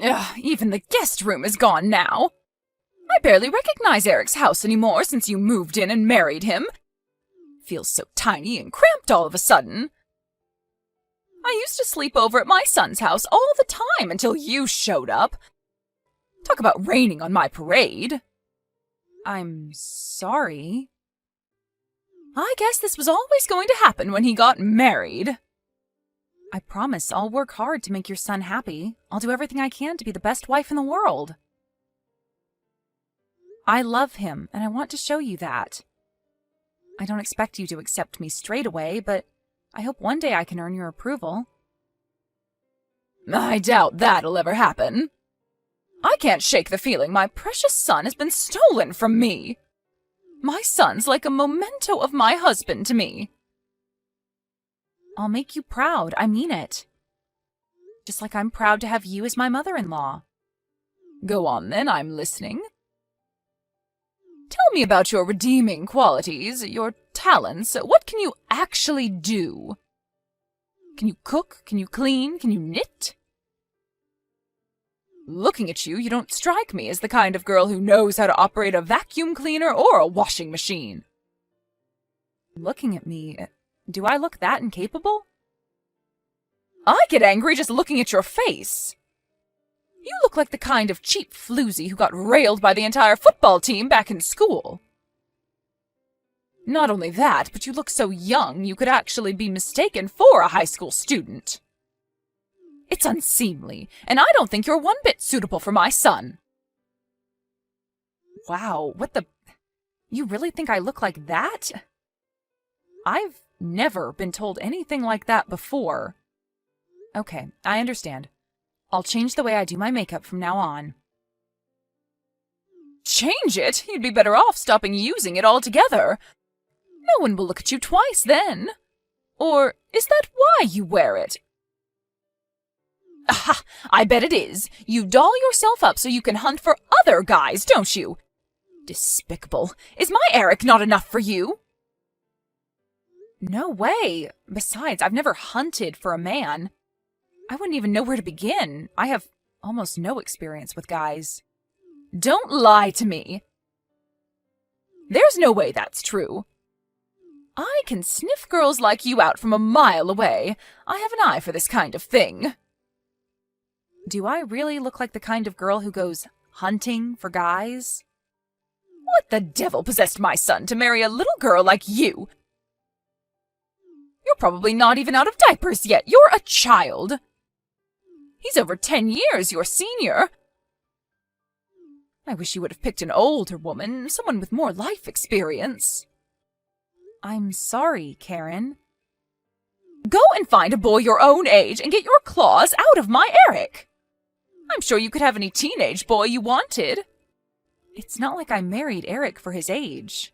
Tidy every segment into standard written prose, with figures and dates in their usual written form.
Ugh, even the guest room is gone now. I barely recognize Eric's house anymore since you moved in and married him. Feels so tiny and cramped all of a sudden. I used to sleep over at my son's house all the time until you showed up. Talk about raining on my parade. I'm sorry. I guess this was always going to happen when he got married. I promise I'll work hard to make your son happy. I'll do everything I can to be the best wife in the world. I love him, and I want to show you that. I don't expect you to accept me straight away, but I hope one day I can earn your approval. I doubt that'll ever happen. I can't shake the feeling my precious son has been stolen from me. My son's like a memento of my husband to me. I'll make you proud, I mean it. Just like I'm proud to have you as my mother-in-law. Go on then, I'm listening. Tell me about your redeeming qualities, your talents. What can you actually do? Can you cook? Can you clean? Can you knit? Looking at you, you don't strike me as the kind of girl who knows how to operate a vacuum cleaner or a washing machine. Looking at me, do I look that incapable? I get angry just looking at your face. You look like the kind of cheap floozy who got railed by the entire football team back in school. Not only that, but you look so young you could actually be mistaken for a high school student. It's unseemly, and I don't think you're one bit suitable for my son. Wow, what the... You really think I look like that? I've never been told anything like that before. Okay, I understand. I'll change the way I do my makeup from now on. Change it? You'd be better off stopping using it altogether. No one will look at you twice then. Or is that why you wear it? Aha! I bet it is. You doll yourself up so you can hunt for other guys, don't you? Despicable. Is my Eric not enough for you? No way. Besides, I've never hunted for a man. I wouldn't even know where to begin. I have almost no experience with guys. Don't lie to me. There's no way that's true. I can sniff girls like you out from a mile away. I have an eye for this kind of thing. Do I really look like the kind of girl who goes hunting for guys? What the devil possessed my son to marry a little girl like you? You're probably not even out of diapers yet. You're a child. He's over 10 years your senior. I wish you would have picked an older woman, someone with more life experience. I'm sorry, Karen. Go and find a boy your own age and get your claws out of my Eric. I'm sure you could have any teenage boy you wanted. It's not like I married Eric for his age.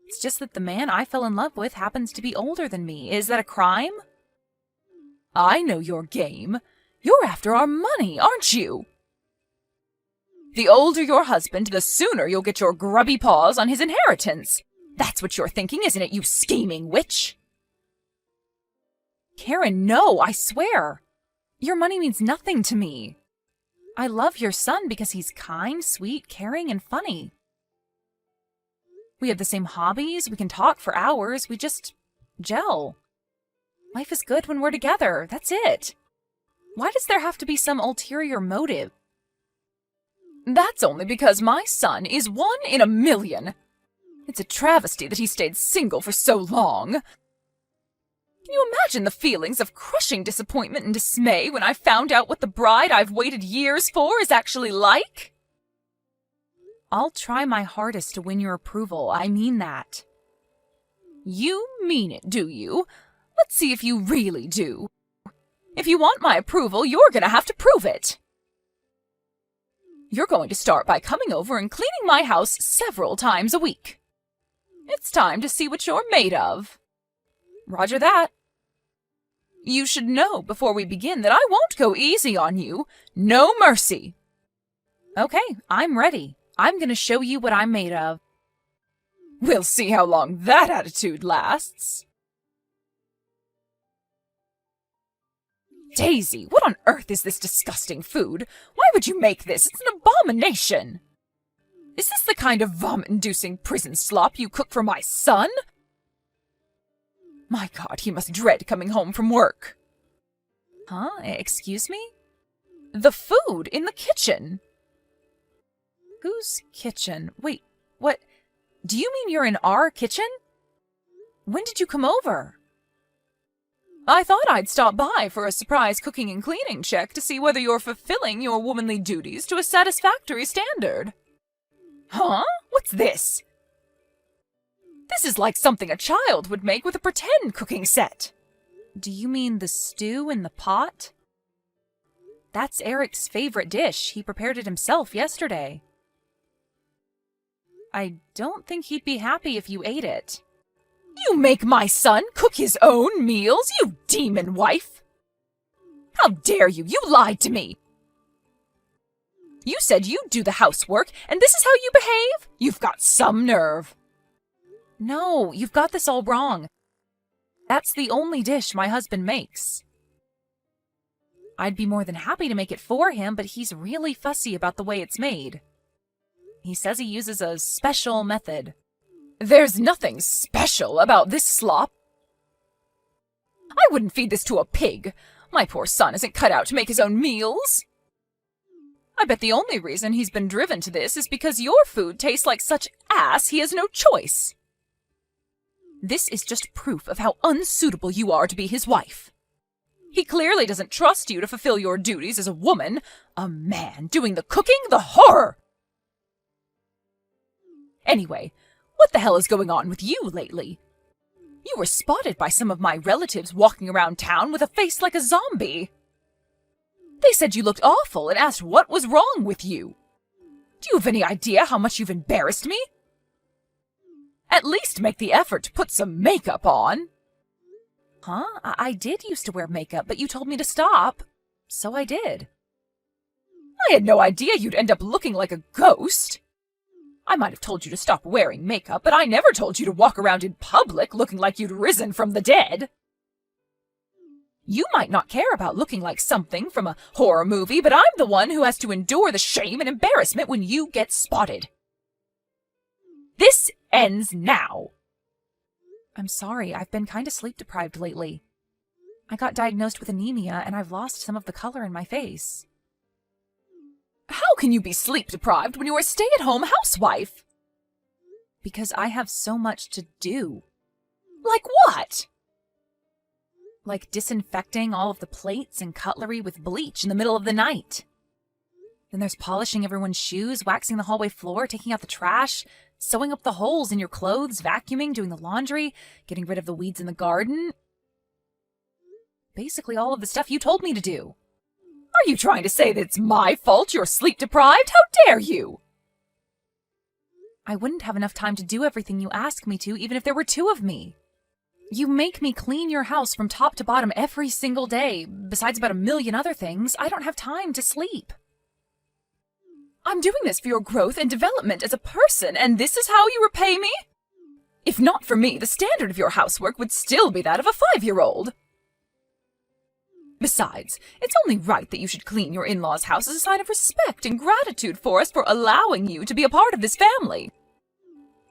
It's just that the man I fell in love with happens to be older than me. Is that a crime? I know your game. You're after our money, aren't you? The older your husband, the sooner you'll get your grubby paws on his inheritance. That's what you're thinking, isn't it, you scheming witch? Karen, no, I swear. Your money means nothing to me. I love your son because he's kind, sweet, caring, and funny. We have the same hobbies, we can talk for hours, we just gel. Life is good when we're together, that's it. Why does there have to be some ulterior motive? That's only because my son is 1 in a million. It's a travesty that he stayed single for so long. Can you imagine the feelings of crushing disappointment and dismay when I found out what the bride I've waited years for is actually like? I'll try my hardest to win your approval, I mean that. You mean it, do you? Let's see if you really do. If you want my approval, you're gonna have to prove it. You're going to start by coming over and cleaning my house several times a week. It's time to see what you're made of. Roger that. You should know before we begin that I won't go easy on you. No mercy. Okay, I'm ready. I'm gonna show you what I'm made of. We'll see how long that attitude lasts. Daisy, what on earth is this disgusting food? Why would you make this? It's an abomination! Is this the kind of vomit-inducing prison slop you cook for my son? My God, he must dread coming home from work. Huh? Excuse me? The food in the kitchen. Whose kitchen? Wait, what? Do you mean you're in our kitchen? When did you come over? I thought I'd stop by for a surprise cooking and cleaning check to see whether you're fulfilling your womanly duties to a satisfactory standard. Huh? What's this? This is like something a child would make with a pretend cooking set. Do you mean the stew in the pot? That's Eric's favorite dish. He prepared it himself yesterday. I don't think he'd be happy if you ate it. You make my son cook his own meals, you demon wife! How dare you! You lied to me! You said you'd do the housework, and this is how you behave? You've got some nerve. No, you've got this all wrong. That's the only dish my husband makes. I'd be more than happy to make it for him, but he's really fussy about the way it's made. He says he uses a special method. There's nothing special about this slop. I wouldn't feed this to a pig. My poor son isn't cut out to make his own meals. I bet the only reason he's been driven to this is because your food tastes like such ass he has no choice. This is just proof of how unsuitable you are to be his wife. He clearly doesn't trust you to fulfill your duties as a woman. A man doing the cooking? The horror! Anyway, what the hell is going on with you lately? You were spotted by some of my relatives walking around town with a face like a zombie. They said you looked awful and asked what was wrong with you. Do you have any idea how much you've embarrassed me? At least make the effort to put some makeup on. Huh? I did used to wear makeup, but you told me to stop. So I did. I had no idea you'd end up looking like a ghost. I might have told you to stop wearing makeup, but I never told you to walk around in public looking like you'd risen from the dead. You might not care about looking like something from a horror movie, but I'm the one who has to endure the shame and embarrassment when you get spotted. This ends now. I'm sorry, I've been kind of sleep-deprived lately. I got diagnosed with anemia, and I've lost some of the color in my face. How can you be sleep-deprived when you're a stay-at-home housewife? Because I have so much to do. Like what? Like disinfecting all of the plates and cutlery with bleach in the middle of the night. Then there's polishing everyone's shoes, waxing the hallway floor, taking out the trash, sewing up the holes in your clothes, vacuuming, doing the laundry, getting rid of the weeds in the garden. Basically all of the stuff you told me to do. Are you trying to say that it's my fault you're sleep-deprived? How dare you? I wouldn't have enough time to do everything you ask me to, even if there were two of me. You make me clean your house from top to bottom every single day. Besides about 1,000,000 other things, I don't have time to sleep. I'm doing this for your growth and development as a person, and this is how you repay me? If not for me, the standard of your housework would still be that of a 5-year-old. Besides, it's only right that you should clean your in-laws' house as a sign of respect and gratitude for us for allowing you to be a part of this family.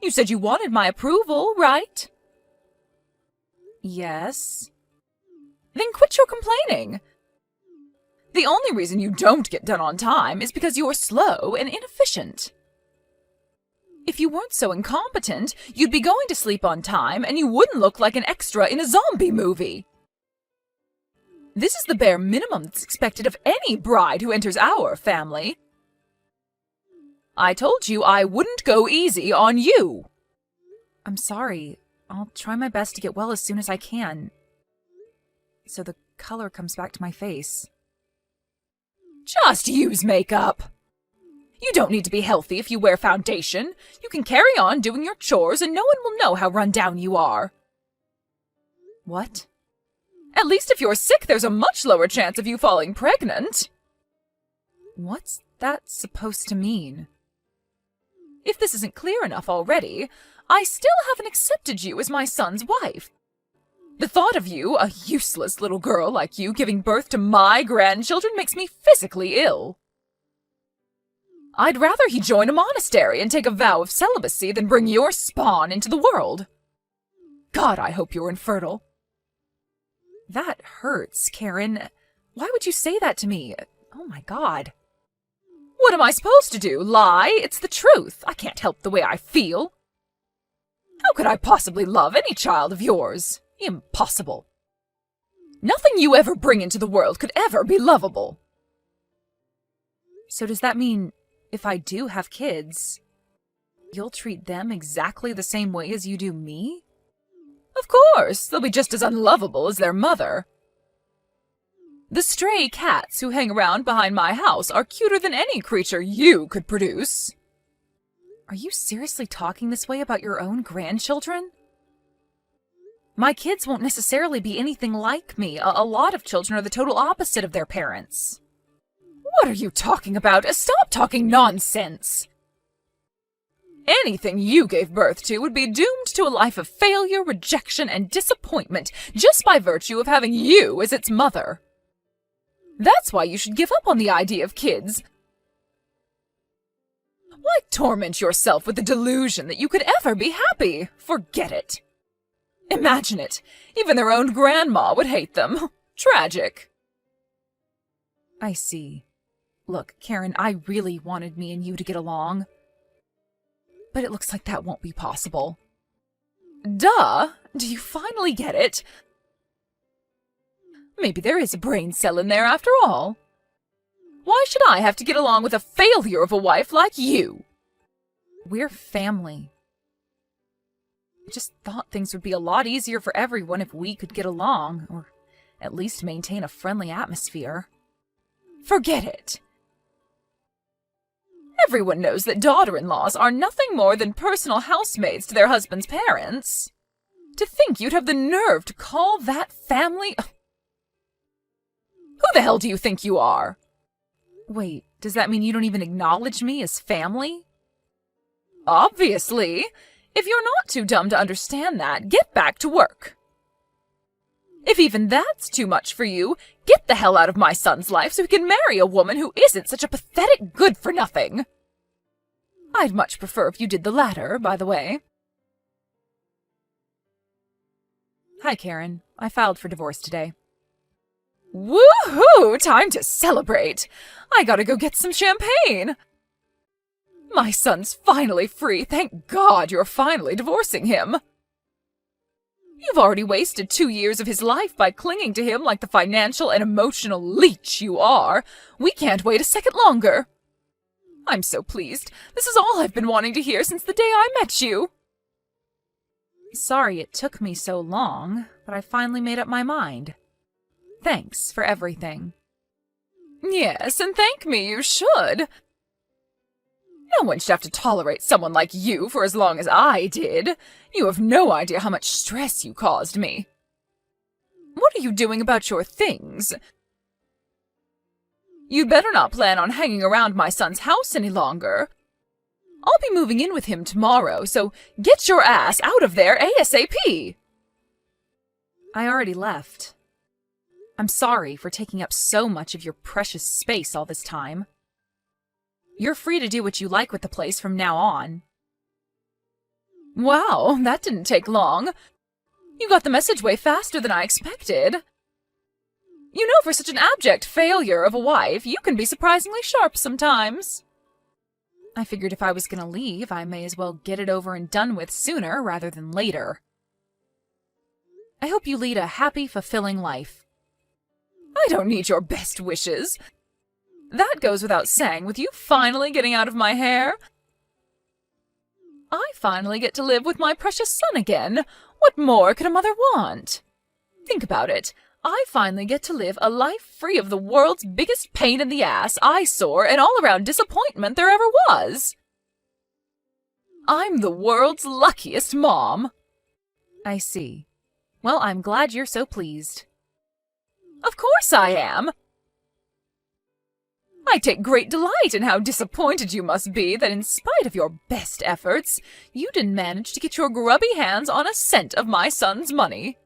You said you wanted my approval, right? Yes. Then quit your complaining. The only reason you don't get done on time is because you're slow and inefficient. If you weren't so incompetent, you'd be going to sleep on time and you wouldn't look like an extra in a zombie movie. This is the bare minimum that's expected of any bride who enters our family. I told you I wouldn't go easy on you. I'm sorry. I'll try my best to get well as soon as I can, so the color comes back to my face. Just use makeup. You don't need to be healthy if you wear foundation. You can carry on doing your chores and no one will know how run down you are. What? At least if you're sick, there's a much lower chance of you falling pregnant. What's that supposed to mean? If this isn't clear enough already, I still haven't accepted you as my son's wife. The thought of you, a useless little girl like you, giving birth to my grandchildren makes me physically ill. I'd rather he join a monastery and take a vow of celibacy than bring your spawn into the world. God, I hope you're infertile. That hurts, Karen. Why would you say that to me? Oh my God. What am I supposed to do? Lie? It's the truth. I can't help the way I feel. How could I possibly love any child of yours? Impossible. Nothing you ever bring into the world could ever be lovable. So does that mean if I do have kids, you'll treat them exactly the same way as you do me? Of course, they'll be just as unlovable as their mother. The stray cats who hang around behind my house are cuter than any creature you could produce. Are you seriously talking this way about your own grandchildren? My kids won't necessarily be anything like me. A lot of children are the total opposite of their parents. What are you talking about? Stop talking nonsense! Anything you gave birth to would be doomed to a life of failure, rejection, and disappointment just by virtue of having you as its mother. That's why you should give up on the idea of kids. Why torment yourself with the delusion that you could ever be happy? Forget it. Imagine it. Even their own grandma would hate them. Tragic. I see. Look, Karen, I really wanted me and you to get along. But it looks like that won't be possible. Duh! Do you finally get it? Maybe there is a brain cell in there after all. Why should I have to get along with a failure of a wife like you? We're family. I just thought things would be a lot easier for everyone if we could get along, or at least maintain a friendly atmosphere. Forget it. Everyone knows that daughter-in-laws are nothing more than personal housemaids to their husband's parents. To think you'd have the nerve to call that family... Who the hell do you think you are? Wait, does that mean you don't even acknowledge me as family? Obviously. If you're not too dumb to understand that, get back to work. If even that's too much for you, get the hell out of my son's life so he can marry a woman who isn't such a pathetic good-for-nothing. I'd much prefer if you did the latter, by the way. Hi, Karen. I filed for divorce today. Woohoo! Time to celebrate! I gotta go get some champagne! My son's finally free. Thank God you're finally divorcing him. You've already wasted 2 years of his life by clinging to him like the financial and emotional leech you are. We can't wait a second longer. I'm so pleased. This is all I've been wanting to hear since the day I met you. Sorry it took me so long, but I finally made up my mind. Thanks for everything. Yes, and thank me you should. No one should have to tolerate someone like you for as long as I did. You have no idea how much stress you caused me. What are you doing about your things? You'd better not plan on hanging around my son's house any longer. I'll be moving in with him tomorrow, so get your ass out of there ASAP. I already left. I'm sorry for taking up so much of your precious space all this time. You're free to do what you like with the place from now on. Wow, that didn't take long. You got the message way faster than I expected. You know, for such an abject failure of a wife, you can be surprisingly sharp sometimes. I figured if I was gonna leave, I may as well get it over and done with sooner rather than later. I hope you lead a happy, fulfilling life. I don't need your best wishes. That goes without saying, with you finally getting out of my hair. I finally get to live with my precious son again. What more could a mother want? Think about it. I finally get to live a life free of the world's biggest pain in the ass, eyesore, and all-around disappointment there ever was. I'm the world's luckiest mom. I see. Well, I'm glad you're so pleased. Of course I am. I take great delight in how disappointed you must be that in spite of your best efforts, you didn't manage to get your grubby hands on a cent of my son's money.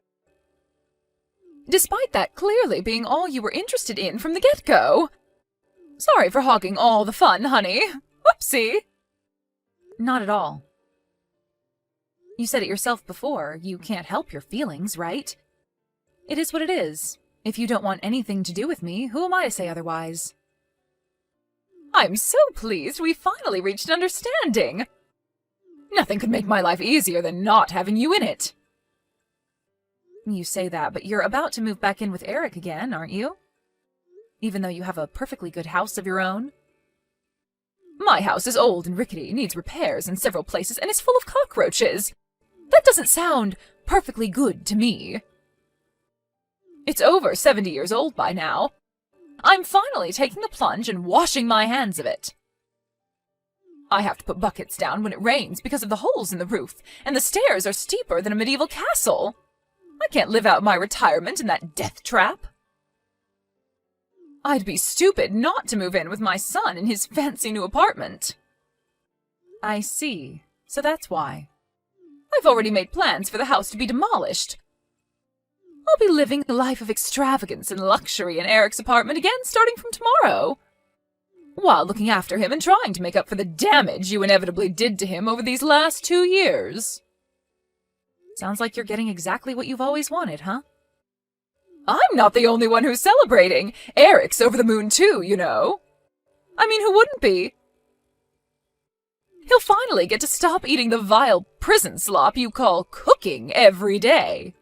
despite that clearly being all you were interested in from the get-go. Sorry for hogging all the fun, honey. Whoopsie. Not at all. You said it yourself before, you can't help your feelings, right? It is what it is. If you don't want anything to do with me, who am I to say otherwise? I'm so pleased we finally reached an understanding. Nothing could make my life easier than not having you in it. You say that, but you're about to move back in with Eric again, aren't you? Even though you have a perfectly good house of your own? My house is old and rickety, needs repairs in several places, and is full of cockroaches. That doesn't sound perfectly good to me. It's over 70 years old by now. I'm finally taking the plunge and washing my hands of it. I have to put buckets down when it rains because of the holes in the roof, and the stairs are steeper than a medieval castle. I can't live out my retirement in that death trap. I'd be stupid not to move in with my son in his fancy new apartment. I see. So that's why. I've already made plans for the house to be demolished. I'll be living a life of extravagance and luxury in Eric's apartment again starting from tomorrow, while looking after him and trying to make up for the damage you inevitably did to him over these last 2 years. Sounds like you're getting exactly what you've always wanted, huh? I'm not the only one who's celebrating. Eric's over the moon too, you know. I mean, who wouldn't be? He'll finally get to stop eating the vile prison slop you call cooking every day.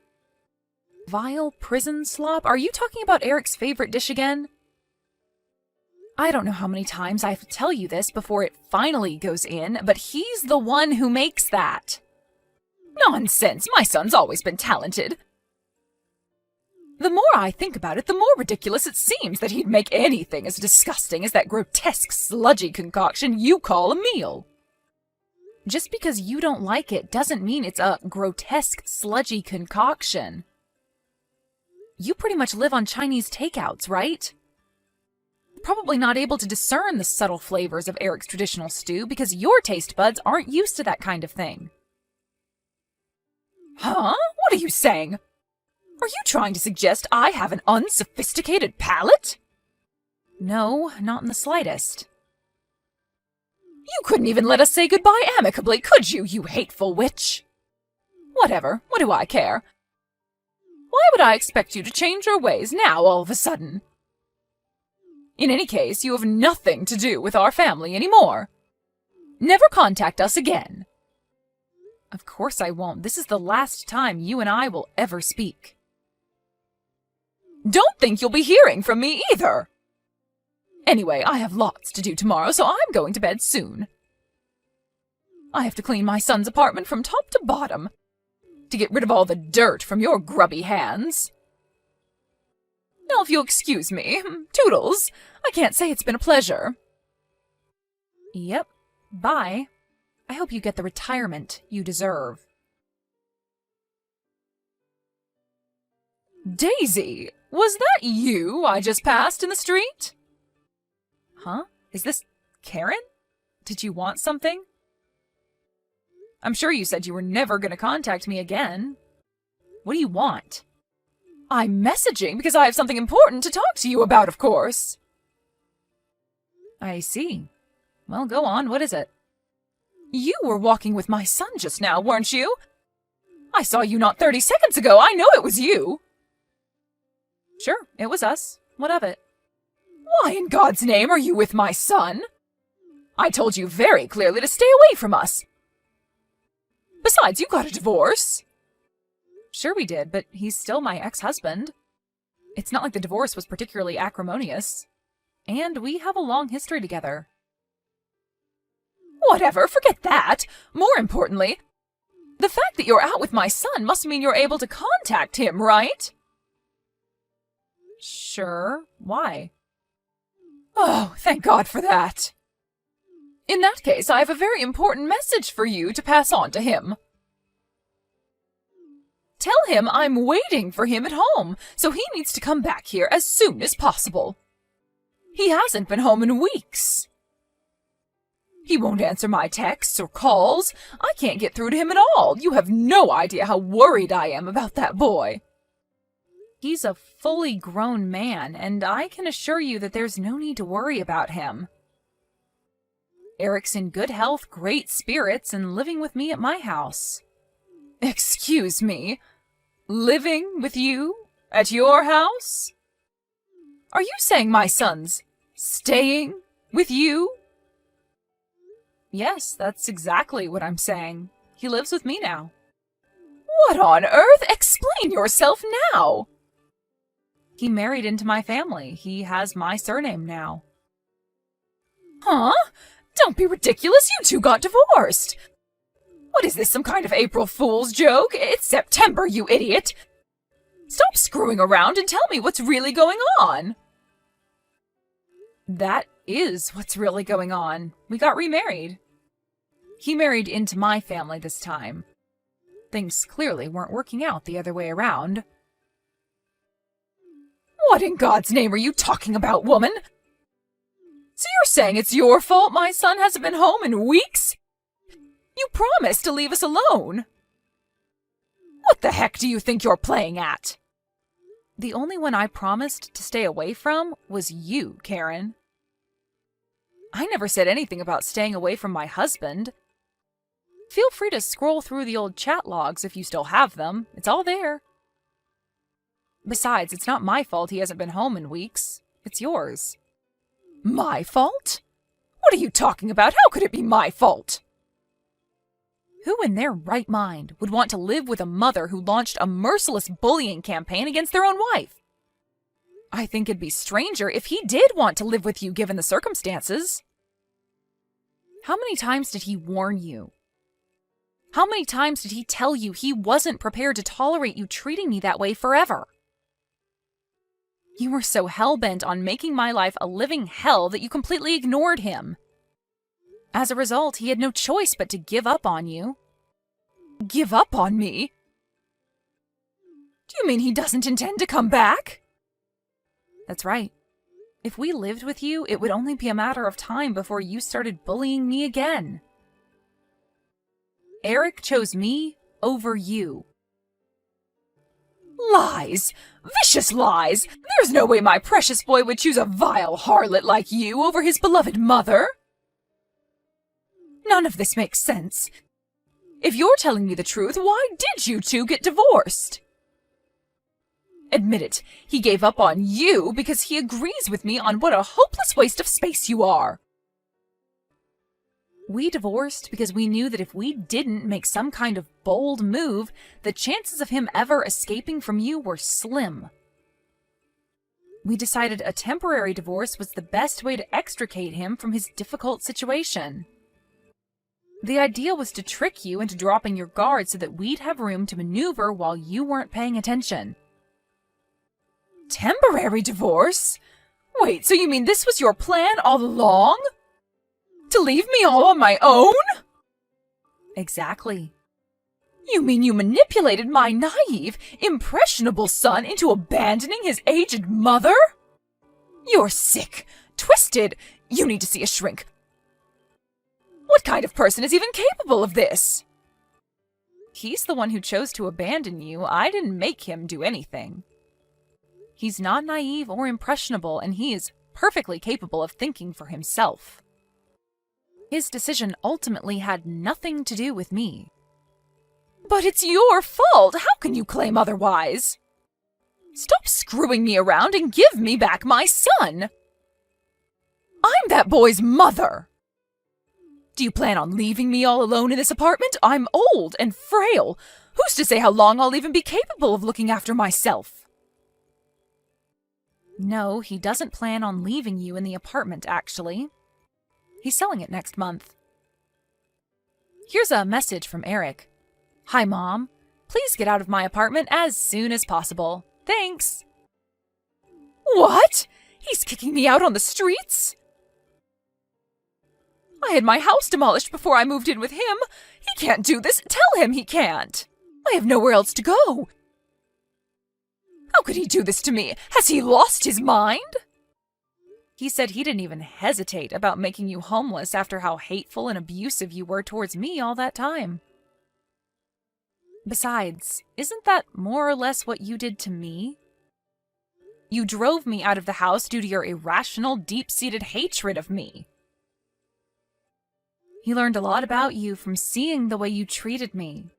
Vile prison slop? Are you talking about Eric's favorite dish again? I don't know how many times I have to tell you this before it finally goes in, but he's the one who makes that. Nonsense! My son's always been talented. The more I think about it, the more ridiculous it seems that he'd make anything as disgusting as that grotesque, sludgy concoction you call a meal. Just because you don't like it doesn't mean it's a grotesque, sludgy concoction. You pretty much live on Chinese takeouts, right? Probably not able to discern the subtle flavors of Eric's traditional stew because your taste buds aren't used to that kind of thing. Huh? What are you saying? Are you trying to suggest I have an unsophisticated palate? No, not in the slightest. You couldn't even let us say goodbye amicably, could you, you hateful witch? Whatever, what do I care? Why would I expect you to change your ways now all of a sudden? In any case, you have nothing to do with our family anymore. Never contact us again. Of course I won't. This is the last time you and I will ever speak. Don't think you'll be hearing from me either. Anyway, I have lots to do tomorrow, so I'm going to bed soon. I have to clean my son's apartment from top to bottom to get rid of all the dirt from your grubby hands. Now, if you'll excuse me, toodles, I can't say it's been a pleasure. Yep, bye. I hope you get the retirement you deserve. Daisy, was that you I just passed in the street? Huh? Is this Karen? Did you want something? I'm sure you said you were never going to contact me again. What do you want? I'm messaging because I have something important to talk to you about, of course. I see. Well, go on. What is it? You were walking with my son just now, weren't you? I saw you not 30 seconds ago. I know it was you. Sure, it was us. What of it? Why in God's name are you with my son? I told you very clearly to stay away from us. Besides, you got a divorce. Sure we did, but he's still my ex-husband. It's not like the divorce was particularly acrimonious. And we have a long history together. Whatever, forget that. More importantly, the fact that you're out with my son must mean you're able to contact him, right? Sure. Why? Oh, thank God for that. In that case, I have a very important message for you to pass on to him. Tell him I'm waiting for him at home, so he needs to come back here as soon as possible. He hasn't been home in weeks. He won't answer my texts or calls. I can't get through to him at all. You have no idea how worried I am about that boy. He's a fully grown man, and I can assure you that there's no need to worry about him. Eric's in good health, great spirits, and living with me at my house. Excuse me? Living with you? At your house? Are you saying my son's staying with you? Yes, that's exactly what I'm saying. He lives with me now. What on earth? Explain yourself now! He married into my family. He has my surname now. Huh? Don't be ridiculous. You two got divorced. What is this, some kind of April Fool's joke? It's September, you idiot. Stop screwing around and tell me what's really going on. That is what's really going on. We got remarried. He married into my family this time. Things clearly weren't working out the other way around. What in God's name are you talking about, woman? So you're saying it's your fault my son hasn't been home in weeks? You promised to leave us alone. What the heck do you think you're playing at? The only one I promised to stay away from was you, Karen. I never said anything about staying away from my husband. Feel free to scroll through the old chat logs if you still have them. It's all there. Besides, it's not my fault he hasn't been home in weeks. It's yours. My fault? What are you talking about? How could it be my fault? Who in their right mind would want to live with a mother who launched a merciless bullying campaign against their own wife? I think it'd be stranger if he did want to live with you given the circumstances. How many times did he warn you? How many times did he tell you he wasn't prepared to tolerate you treating me that way forever? You were so hell-bent on making my life a living hell that you completely ignored him. As a result, he had no choice but to give up on you. Give up on me? Do you mean he doesn't intend to come back? That's right. If we lived with you, it would only be a matter of time before you started bullying me again. Eric chose me over you. Lies! Vicious lies! There's no way my precious boy would choose a vile harlot like you over his beloved mother. None of this makes sense. If you're telling me the truth, why did you two get divorced? Admit it, he gave up on you because he agrees with me on what a hopeless waste of space you are. We divorced because we knew that if we didn't make some kind of bold move, the chances of him ever escaping from you were slim. We decided a temporary divorce was the best way to extricate him from his difficult situation. The idea was to trick you into dropping your guard so that we'd have room to maneuver while you weren't paying attention. Temporary divorce? Wait, so you mean this was your plan all along? To leave me all on my own? Exactly. You mean you manipulated my naive, impressionable son into abandoning his aged mother? You're sick, twisted. You need to see a shrink. What kind of person is even capable of this? He's the one who chose to abandon you. I didn't make him do anything. He's not naive or impressionable, and he is perfectly capable of thinking for himself. His decision ultimately had nothing to do with me. But it's your fault! How can you claim otherwise? Stop screwing me around and give me back my son! I'm that boy's mother! Do you plan on leaving me all alone in this apartment? I'm old and frail. Who's to say how long I'll even be capable of looking after myself? No, he doesn't plan on leaving you in the apartment, actually. He's selling it next month. Here's a message from Eric. Hi, Mom. Please get out of my apartment as soon as possible. Thanks. What? He's kicking me out on the streets? I had my house demolished before I moved in with him. He can't do this. Tell him he can't. I have nowhere else to go. How could he do this to me? Has he lost his mind? He said he didn't even hesitate about making you homeless after how hateful and abusive you were towards me all that time. Besides, isn't that more or less what you did to me? You drove me out of the house due to your irrational, deep-seated hatred of me. He learned a lot about you from seeing the way you treated me.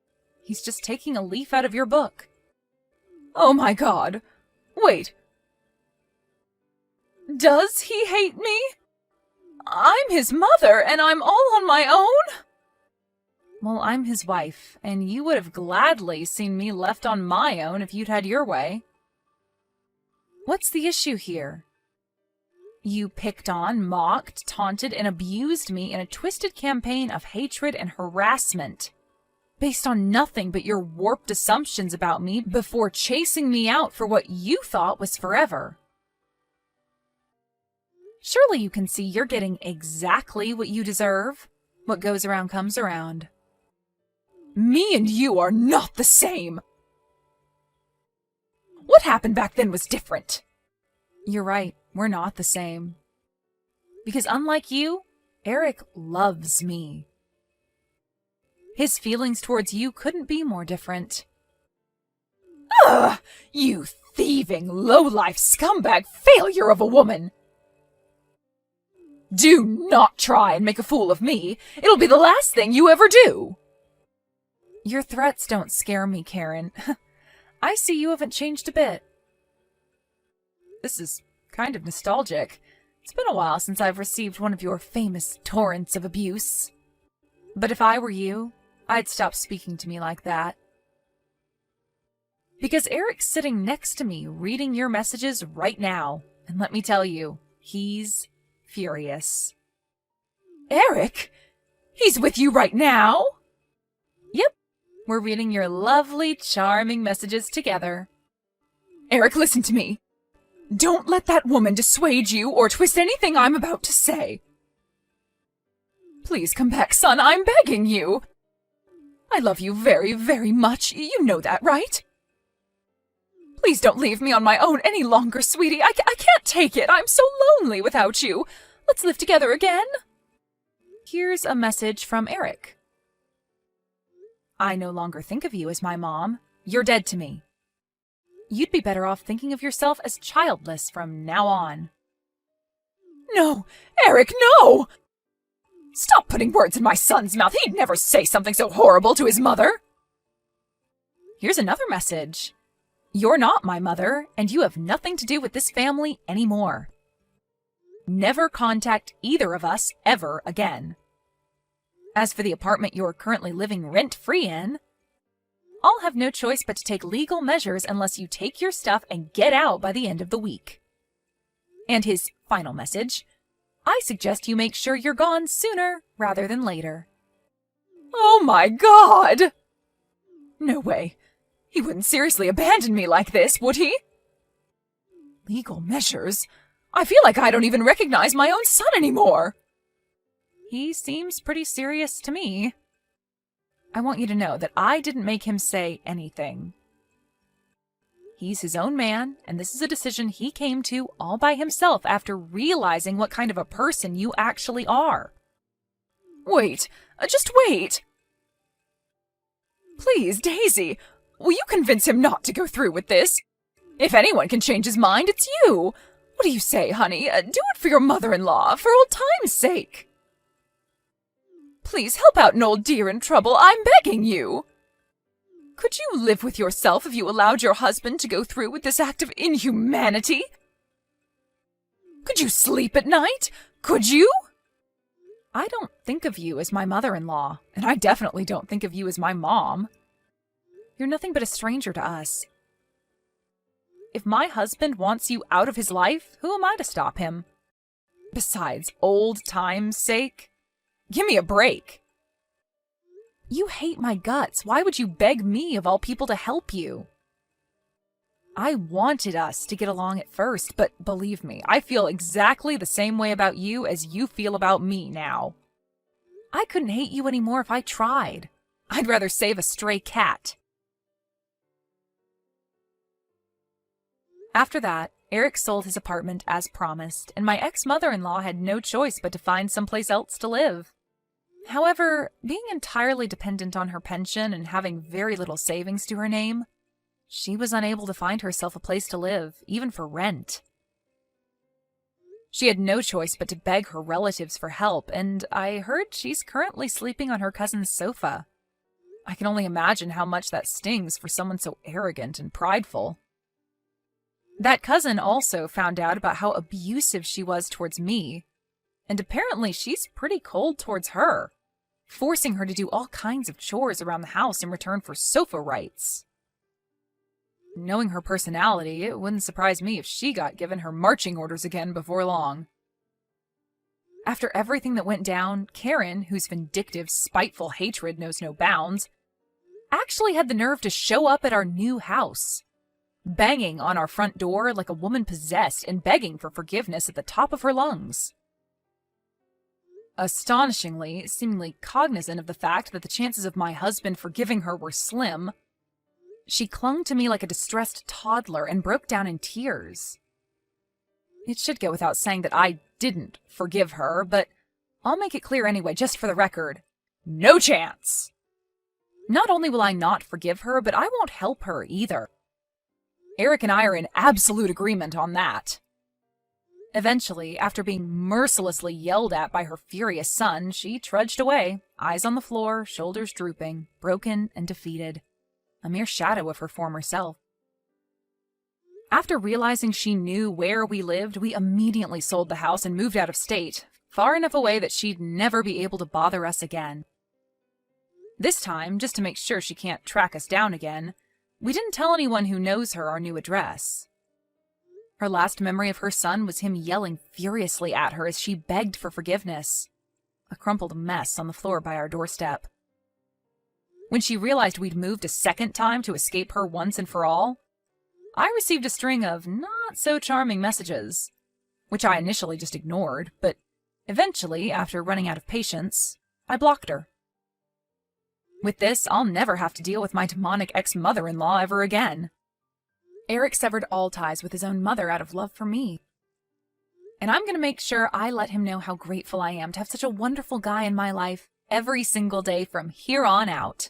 He's just taking a leaf out of your book. Oh my God. Wait. Does he hate me? I'm his mother, and I'm all on my own? Well, I'm his wife, and you would have gladly seen me left on my own if you'd had your way. What's the issue here? You picked on, mocked, taunted, and abused me in a twisted campaign of hatred and harassment, based on nothing but your warped assumptions about me before chasing me out for what you thought was forever. Surely you can see you're getting exactly what you deserve. What goes around comes around. Me and you are not the same. What happened back then was different. You're right, we're not the same. Because unlike you, Eric loves me. His feelings towards you couldn't be more different. Ugh! You thieving, low-life scumbag failure of a woman! Do not try and make a fool of me. It'll be the last thing you ever do. Your threats don't scare me, Karen. I see you haven't changed a bit. This is kind of nostalgic. It's been a while since I've received one of your famous torrents of abuse. But if I were you, I'd stop speaking to me like that. Because Eric's sitting next to me reading your messages right now. And let me tell you, he's furious. Eric? He's with you right now? Yep. We're reading your lovely, charming messages together. Eric, listen to me. Don't let that woman dissuade you or twist anything I'm about to say. Please come back, son. I'm begging you. I love you very, very much. You know that, right? Please don't leave me on my own any longer, sweetie. I can't take it. I'm so lonely without you. Let's live together again. Here's a message from Eric. I no longer think of you as my mom. You're dead to me. You'd be better off thinking of yourself as childless from now on. No! Eric, no! Stop putting words in my son's mouth. He'd never say something so horrible to his mother. Here's another message. You're not my mother, and you have nothing to do with this family anymore. Never contact either of us ever again. As for the apartment you're currently living rent-free in, I'll have no choice but to take legal measures unless you take your stuff and get out by the end of the week. And his final message, I suggest you make sure you're gone sooner rather than later. Oh my God! No way. He wouldn't seriously abandon me like this, would he? Legal measures? I feel like I don't even recognize my own son anymore. He seems pretty serious to me. I want you to know that I didn't make him say anything. He's his own man, and this is a decision he came to all by himself after realizing what kind of a person you actually are. Wait, just wait. Please, Daisy, will you convince him not to go through with this? If anyone can change his mind, it's you. What do you say, honey? Do it for your mother-in-law, for old time's sake. Please help out an old dear in trouble. I'm begging you. Could you live with yourself if you allowed your husband to go through with this act of inhumanity? Could you sleep at night? Could you? I don't think of you as my mother-in-law, and I definitely don't think of you as my mom. You're nothing but a stranger to us. If my husband wants you out of his life, who am I to stop him? Besides, old time's sake? Give me a break. You hate my guts. Why would you beg me, of all people, to help you? I wanted us to get along at first, but believe me, I feel exactly the same way about you as you feel about me now. I couldn't hate you anymore if I tried. I'd rather save a stray cat. After that, Eric sold his apartment as promised, and my ex-mother-in-law had no choice but to find someplace else to live. However, being entirely dependent on her pension and having very little savings to her name, She was unable to find herself a place to live, even for rent. She had no choice but to beg her relatives for help, and I heard she's currently sleeping on her cousin's sofa. I can only imagine how much that stings for someone so arrogant and prideful. That cousin also found out about how abusive she was towards me, and apparently she's pretty cold towards her, forcing her to do all kinds of chores around the house in return for sofa rights. Knowing her personality, it wouldn't surprise me if she got given her marching orders again before long. After everything that went down, Karen, whose vindictive, spiteful hatred knows no bounds, actually had the nerve to show up at our new house, banging on our front door like a woman possessed and begging for forgiveness at the top of her lungs. Astonishingly, seemingly cognizant of the fact that the chances of my husband forgiving her were slim, she clung to me like a distressed toddler and broke down in tears. It should go without saying that I didn't forgive her, but I'll make it clear anyway, just for the record. No chance! Not only will I not forgive her, but I won't help her either. Eric and I are in absolute agreement on that. Eventually, after being mercilessly yelled at by her furious son, she trudged away, eyes on the floor, shoulders drooping, broken and defeated. A mere shadow of her former self. After realizing she knew where we lived, we immediately sold the house and moved out of state, far enough away that she'd never be able to bother us again. This time, just to make sure she can't track us down again, we didn't tell anyone who knows her our new address. Her last memory of her son was him yelling furiously at her as she begged for forgiveness, a crumpled mess on the floor by our doorstep. When she realized we'd moved a second time to escape her once and for all, I received a string of not-so-charming messages, which I initially just ignored, but eventually, after running out of patience, I blocked her. With this, I'll never have to deal with my demonic ex-mother-in-law ever again. Eric severed all ties with his own mother out of love for me. And I'm going to make sure I let him know how grateful I am to have such a wonderful guy in my life every single day from here on out.